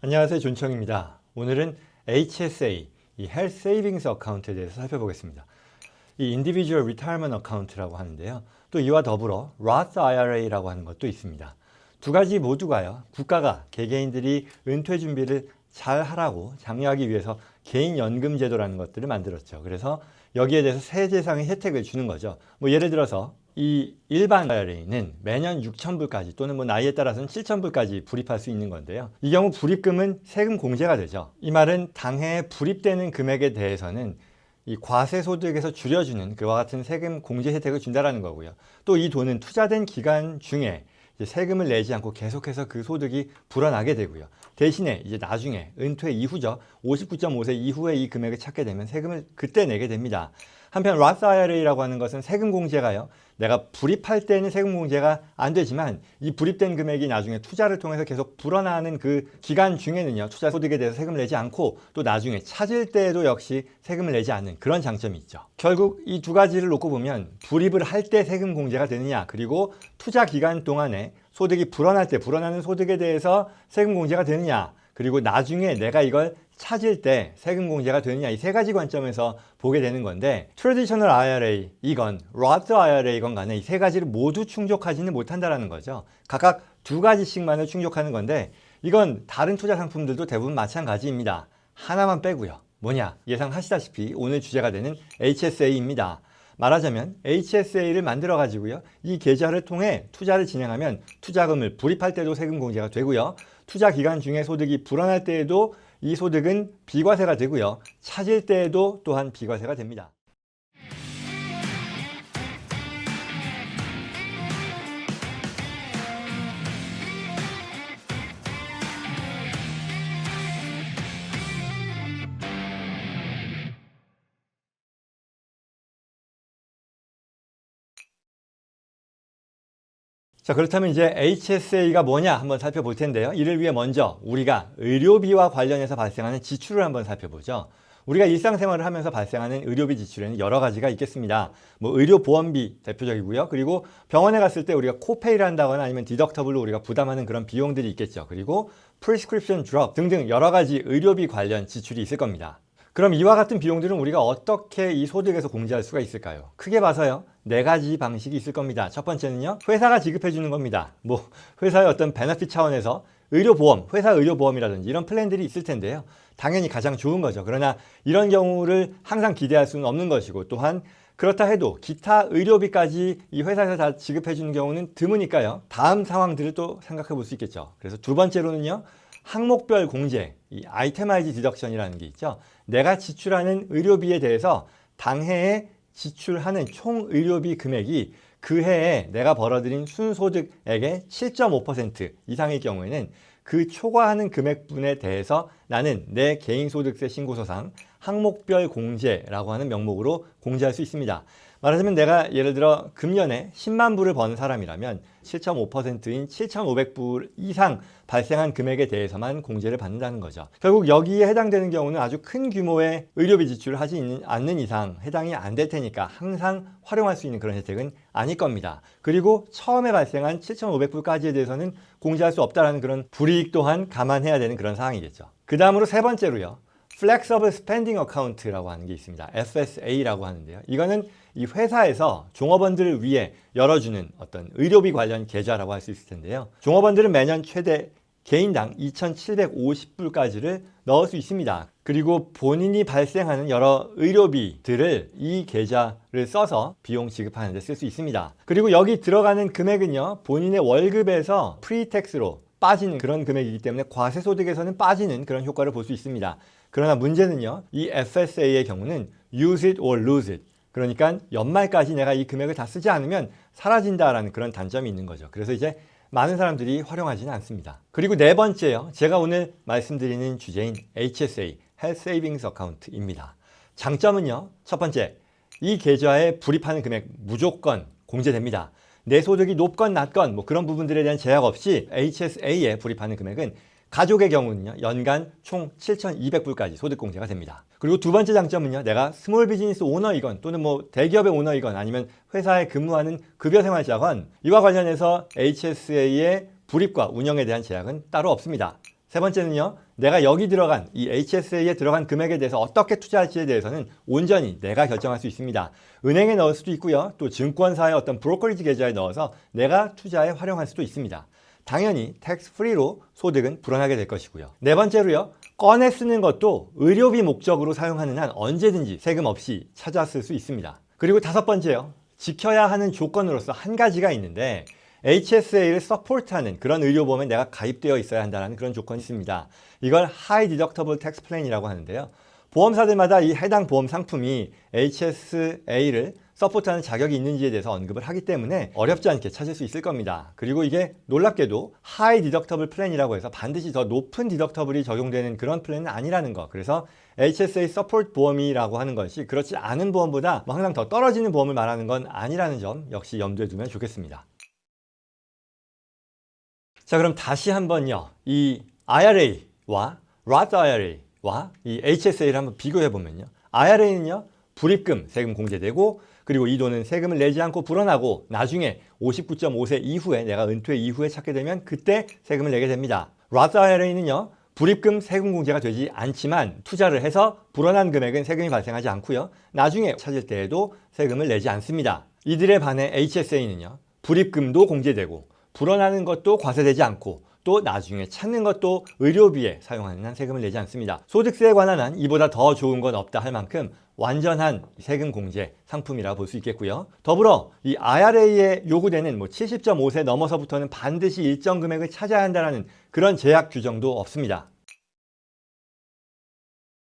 안녕하세요, 존청입니다. 오늘은 HSA, 이 Health Savings Account에 대해서 살펴보겠습니다. 이 Individual Retirement Account라고 하는데요. 또 이와 더불어 Roth IRA라고 하는 것도 있습니다. 두 가지 모두가요, 국가가 개개인들이 은퇴 준비를 잘 하라고 장려하기 위해서 개인연금제도라는 것들을 만들었죠. 그래서 여기에 대해서 세제상의 혜택을 주는 거죠. 예를 들어서 이 일반 IRA는 매년 6,000불까지 또는 나이에 따라서는 7,000불까지 불입할 수 있는 건데요. 이 경우 불입금은 세금 공제가 되죠. 이 말은 당해에 불입되는 금액에 대해서는 이 과세소득에서 줄여주는 그와 같은 세금 공제 혜택을 준다는 거고요. 또 이 돈은 투자된 기간 중에 세금을 내지 않고 계속해서 그 소득이 불어나게 되고요. 대신에 이제 나중에 은퇴 이후죠. 59.5세 이후에 이 금액을 찾게 되면 세금을 그때 내게 됩니다. 한편 Roth IRA라고 하는 것은 세금 공제가요, 내가 불입할 때는 세금 공제가 안 되지만 이 불입된 금액이 나중에 투자를 통해서 계속 불어나는 그 기간 중에는요, 투자 소득에 대해서 세금을 내지 않고 또 나중에 찾을 때에도 역시 세금을 내지 않는 그런 장점이 있죠. 결국 이 두 가지를 놓고 보면 불입을 할 때 세금 공제가 되느냐, 그리고 투자 기간 동안에 소득이 불어날 때 불어나는 소득에 대해서 세금 공제가 되느냐, 그리고 나중에 내가 이걸 찾을 때 세금 공제가 되느냐, 이 세 가지 관점에서 보게 되는 건데, 트래디셔널 IRA 이건 Roth IRA건 간에 이 세 가지를 모두 충족하지는 못한다는 거죠. 각각 두 가지씩만을 충족하는 건데, 이건 다른 투자 상품들도 대부분 마찬가지입니다. 하나만 빼고요. 뭐냐? 예상하시다시피 오늘 주제가 되는 HSA입니다. 말하자면 HSA를 만들어 가지고요, 이 계좌를 통해 투자를 진행하면 투자금을 불입할 때도 세금 공제가 되고요, 투자 기간 중에 소득이 불어날 때에도 이 소득은 비과세가 되고요, 찾을 때에도 또한 비과세가 됩니다. 자, 그렇다면 이제 HSA가 뭐냐 한번 살펴볼 텐데요. 이를 위해 먼저 우리가 의료비와 관련해서 발생하는 지출을 한번 살펴보죠. 우리가 일상생활을 하면서 발생하는 의료비 지출에는 여러 가지가 있겠습니다. 의료보험비 대표적이고요. 그리고 병원에 갔을 때 우리가 코페이를 한다거나 아니면 디덕터블로 우리가 부담하는 그런 비용들이 있겠죠. 그리고 프리스크립션 드럭 등등 여러 가지 의료비 관련 지출이 있을 겁니다. 그럼 이와 같은 비용들은 우리가 어떻게 이 소득에서 공제할 수가 있을까요? 크게 봐서요, 네 가지 방식이 있을 겁니다. 첫 번째는요, 회사가 지급해 주는 겁니다. 회사의 어떤 베너핏 차원에서 의료보험, 회사 의료보험이라든지 이런 플랜들이 있을 텐데요. 당연히 가장 좋은 거죠. 그러나 이런 경우를 항상 기대할 수는 없는 것이고, 또한 그렇다 해도 기타 의료비까지 이 회사에서 다 지급해 주는 경우는 드무니까요, 다음 상황들을 또 생각해 볼 수 있겠죠. 그래서 두 번째로는요, 항목별 공제, 이 아이테마이즈 디덕션이라는 게 있죠. 내가 지출하는 의료비에 대해서 당해에 지출하는 총 의료비 금액이 그 해에 내가 벌어들인 순소득액의 7.5% 이상일 경우에는 그 초과하는 금액분에 대해서 나는 내 개인소득세 신고서상 항목별 공제라고 하는 명목으로 공제할 수 있습니다. 말하자면 내가 예를 들어 금년에 10만 불을 버는 사람이라면 7.5%인 7,500불 이상 발생한 금액에 대해서만 공제를 받는다는 거죠. 결국 여기에 해당되는 경우는 아주 큰 규모의 의료비 지출을 하지 않는 이상 해당이 안 될 테니까 항상 활용할 수 있는 그런 혜택은 아닐 겁니다. 그리고 처음에 발생한 7,500불까지에 대해서는 공제할 수 없다는 그런 불이익 또한 감안해야 되는 그런 상황이겠죠. 그 다음으로 세 번째로요, Flexible Spending Account라고 하는 게 있습니다. FSA라고 하는데요. 이거는 이 회사에서 종업원들을 위해 열어주는 어떤 의료비 관련 계좌라고 할 수 있을 텐데요. 종업원들은 매년 최대 개인당 2,750불까지를 넣을 수 있습니다. 그리고 본인이 발생하는 여러 의료비들을 이 계좌를 써서 비용 지급하는 데 쓸 수 있습니다. 그리고 여기 들어가는 금액은요, 본인의 월급에서 프리텍스로 빠지는 그런 금액이기 때문에 과세소득에서는 빠지는 그런 효과를 볼 수 있습니다. 그러나 문제는요, 이 FSA의 경우는 use it or lose it, 그러니까 연말까지 내가 이 금액을 다 쓰지 않으면 사라진다라는 그런 단점이 있는 거죠. 그래서 이제 많은 사람들이 활용하지는 않습니다. 그리고 네 번째요, 제가 오늘 말씀드리는 주제인 HSA, Health Savings Account입니다. 장점은요, 첫 번째, 이 계좌에 불입하는 금액 무조건 공제됩니다. 내 소득이 높건 낮건 그런 부분들에 대한 제약 없이 HSA에 불입하는 금액은 가족의 경우는요, 연간 총 7,200불까지 소득공제가 됩니다. 그리고 두 번째 장점은요, 내가 스몰 비즈니스 오너이건 또는 대기업의 오너이건 아니면 회사에 근무하는 급여생활자건 이와 관련해서 HSA의 불입과 운영에 대한 제약은 따로 없습니다. 세 번째는요, 내가 여기 들어간 이 HSA에 들어간 금액에 대해서 어떻게 투자할지에 대해서는 온전히 내가 결정할 수 있습니다. 은행에 넣을 수도 있고요, 또 증권사의 어떤 브로커리지 계좌에 넣어서 내가 투자에 활용할 수도 있습니다. 당연히 텍스 프리로 소득은 불어나게 될 것이고요. 네 번째로요, 꺼내 쓰는 것도 의료비 목적으로 사용하는 한 언제든지 세금 없이 찾아 쓸 수 있습니다. 그리고 다섯 번째요, 지켜야 하는 조건으로서 한 가지가 있는데 HSA를 서포트하는 그런 의료보험에 내가 가입되어 있어야 한다는 그런 조건이 있습니다. 이걸 High Deductible Tax Plan이라고 하는데요. 보험사들마다 이 해당 보험 상품이 HSA를 서포트하는 자격이 있는지에 대해서 언급을 하기 때문에 어렵지 않게 찾을 수 있을 겁니다. 그리고 이게 놀랍게도 High Deductible Plan이라고 해서 반드시 더 높은 디덕터블이 적용되는 그런 플랜은 아니라는 거. 그래서 HSA 서포트 보험이라고 하는 것이 그렇지 않은 보험보다 항상 더 떨어지는 보험을 말하는 건 아니라는 점 역시 염두에 두면 좋겠습니다. 자, 그럼 다시 한번요, 이 IRA와 Roth IRA와 이 HSA를 한번 비교해 보면요, IRA는요 불입금 세금 공제되고, 그리고 이 돈은 세금을 내지 않고 불어나고 나중에 59.5세 이후에 내가 은퇴 이후에 찾게 되면 그때 세금을 내게 됩니다. Roth IRA는요 불입금 세금 공제가 되지 않지만 투자를 해서 불어난 금액은 세금이 발생하지 않고요, 나중에 찾을 때에도 세금을 내지 않습니다. 이들에 반해 HSA는요 불입금도 공제되고 불어나는 것도 과세되지 않고 또 나중에 찾는 것도 의료비에 사용하는 한 세금을 내지 않습니다. 소득세에 관한 한 이보다 더 좋은 건 없다 할 만큼 완전한 세금 공제 상품이라 볼 수 있겠고요. 더불어 이 IRA에 요구되는 70.5세 넘어서부터는 반드시 일정 금액을 찾아야 한다는 그런 제약 규정도 없습니다.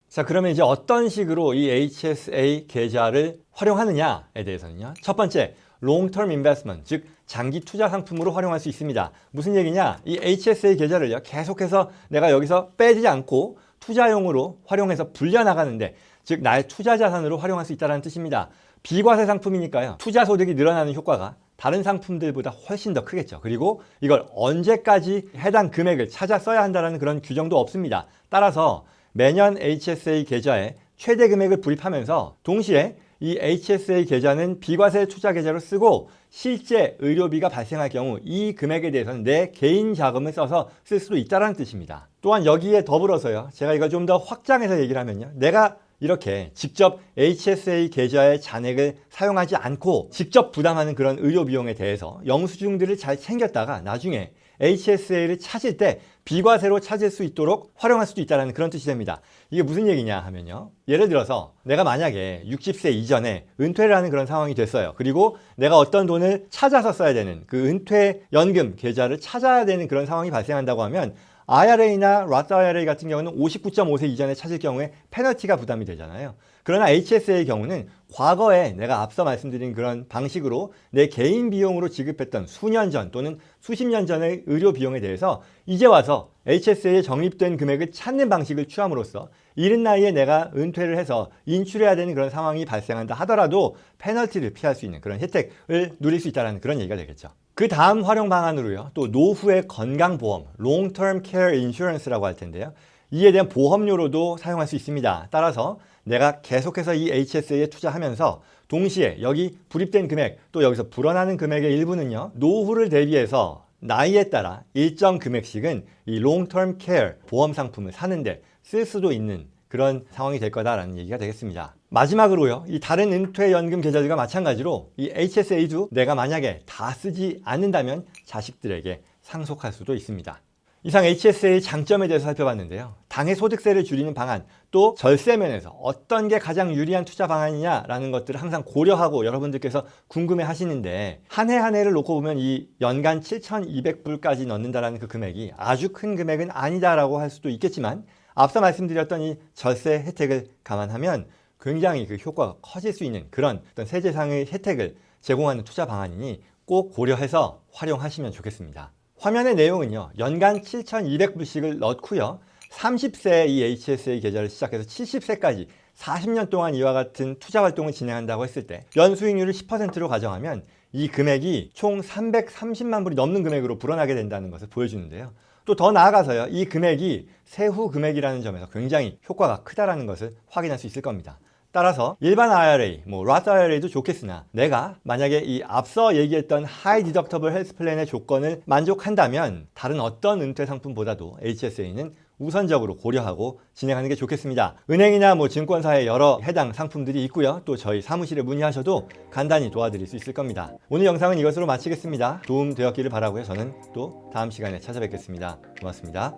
자, 그러면 이제 어떤 식으로 이 HSA 계좌를 활용하느냐에 대해서는요, 첫 번째, long-term investment, 즉 장기 투자 상품으로 활용할 수 있습니다. 무슨 얘기냐? 이 HSA 계좌를요 계속해서 내가 여기서 빼지 않고 투자용으로 활용해서 불려나가는데, 즉 나의 투자 자산으로 활용할 수 있다는 뜻입니다. 비과세 상품이니까요, 투자 소득이 늘어나는 효과가 다른 상품들보다 훨씬 더 크겠죠. 그리고 이걸 언제까지 해당 금액을 찾아 써야 한다는 그런 규정도 없습니다. 따라서 매년 HSA 계좌에 최대 금액을 불입하면서 동시에 이 HSA 계좌는 비과세 투자 계좌로 쓰고 실제 의료비가 발생할 경우 이 금액에 대해서는 내 개인 자금을 써서 쓸 수도 있다는 뜻입니다. 또한 여기에 더불어서요, 제가 이걸 좀 더 확장해서 얘기를 하면요, 내가 이렇게 직접 HSA 계좌의 잔액을 사용하지 않고 직접 부담하는 그런 의료 비용에 대해서 영수증들을 잘 챙겼다가 나중에 HSA를 찾을 때 비과세로 찾을 수 있도록 활용할 수도 있다는 그런 뜻이 됩니다. 이게 무슨 얘기냐 하면요, 예를 들어서 내가 만약에 60세 이전에 은퇴를 하는 그런 상황이 됐어요. 그리고 내가 어떤 돈을 찾아서 써야 되는 그 은퇴연금 계좌를 찾아야 되는 그런 상황이 발생한다고 하면 IRA나 Roth IRA 같은 경우는 59.5세 이전에 찾을 경우에 페널티가 부담이 되잖아요. 그러나 HSA의 경우는 과거에 내가 앞서 말씀드린 그런 방식으로 내 개인 비용으로 지급했던 수년 전 또는 수십 년 전의 의료 비용에 대해서 이제 와서 HSA에 적립된 금액을 찾는 방식을 취함으로써 이른 나이에 내가 은퇴를 해서 인출해야 되는 그런 상황이 발생한다 하더라도 페널티를 피할 수 있는 그런 혜택을 누릴 수 있다는 그런 얘기가 되겠죠. 그 다음 활용 방안으로요, 또 노후의 건강보험, Long-Term Care Insurance라고 할 텐데요, 이에 대한 보험료로도 사용할 수 있습니다. 따라서 내가 계속해서 이 HSA에 투자하면서 동시에 여기 불입된 금액 또 여기서 불어나는 금액의 일부는요, 노후를 대비해서 나이에 따라 일정 금액씩은 이 long-term care 보험 상품을 사는데 쓸 수도 있는 그런 상황이 될 거다라는 얘기가 되겠습니다. 마지막으로요, 이 다른 은퇴연금 계좌들과 마찬가지로 이 HSA도 내가 만약에 다 쓰지 않는다면 자식들에게 상속할 수도 있습니다. 이상 HSA의 장점에 대해서 살펴봤는데요, 당해 소득세를 줄이는 방안, 또 절세 면에서 어떤 게 가장 유리한 투자 방안이냐라는 것들을 항상 고려하고 여러분들께서 궁금해 하시는데, 한 해 한 해를 놓고 보면 이 연간 7,200불까지 넣는다라는 그 금액이 아주 큰 금액은 아니다라고 할 수도 있겠지만, 앞서 말씀드렸던 이 절세 혜택을 감안하면 굉장히 그 효과가 커질 수 있는 그런 어떤 세제상의 혜택을 제공하는 투자 방안이니 꼭 고려해서 활용하시면 좋겠습니다. 화면의 내용은요, 연간 7,200불씩을 넣고요, 30세에 이 HSA 계좌를 시작해서 70세까지 40년 동안 이와 같은 투자 활동을 진행한다고 했을 때 연수익률을 10%로 가정하면 이 금액이 총 330만 불이 넘는 금액으로 불어나게 된다는 것을 보여주는데요. 또 더 나아가서요, 이 금액이 세후 금액이라는 점에서 굉장히 효과가 크다라는 것을 확인할 수 있을 겁니다. 따라서 일반 IRA, Roth IRA도 좋겠으나 내가 만약에 이 앞서 얘기했던 하이 디덕터블 헬스 플랜의 조건을 만족한다면 다른 어떤 은퇴 상품보다도 HSA는 우선적으로 고려하고 진행하는 게 좋겠습니다. 은행이나 증권사에 여러 해당 상품들이 있고요. 또 저희 사무실에 문의하셔도 간단히 도와드릴 수 있을 겁니다. 오늘 영상은 이것으로 마치겠습니다. 도움 되었기를 바라고요. 저는 또 다음 시간에 찾아뵙겠습니다. 고맙습니다.